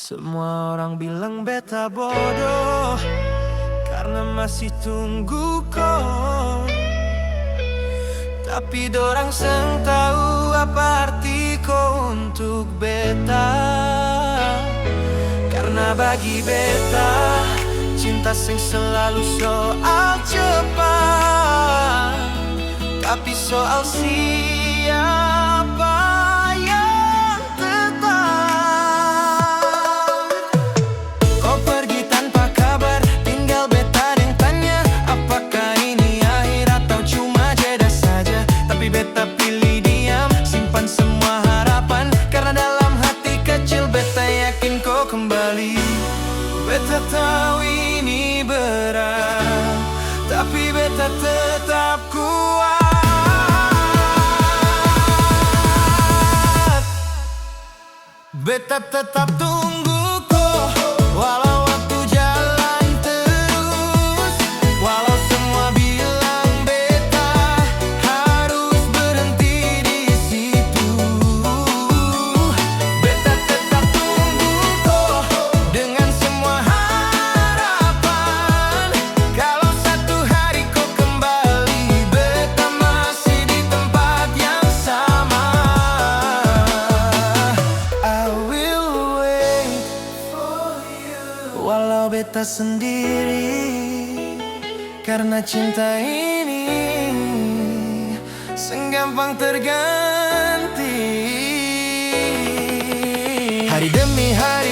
Semua orang bilang beta bodoh karena masih tunggu kau. Tapi dorang seng tahu apa arti kau untuk beta. Karena bagi beta cinta seng selalu soal cepat, tapi soal siapa yang tetap. Kau pergi tanpa kabar, tinggal beta yang tanya apakah ini akhir atau cuma jeda saja. Tapi beta pilih diam, simpan semua harapan, karena dalam hati kecil beta yakin kau kembali. Beta tahu ini berat, tapi beta tetap kuat. Beta tetap tunggu kau, walau waktu jalan terus, walau semua bilang beta harus berhenti di situ. Beta tetap tunggu kau dengan semua harapan. Kalau satu hari kau kembali, beta masih di tempat yang sama. I will wait for you, walau beta sendiri, karena cinta ini senggampang terganti. Hari demi hari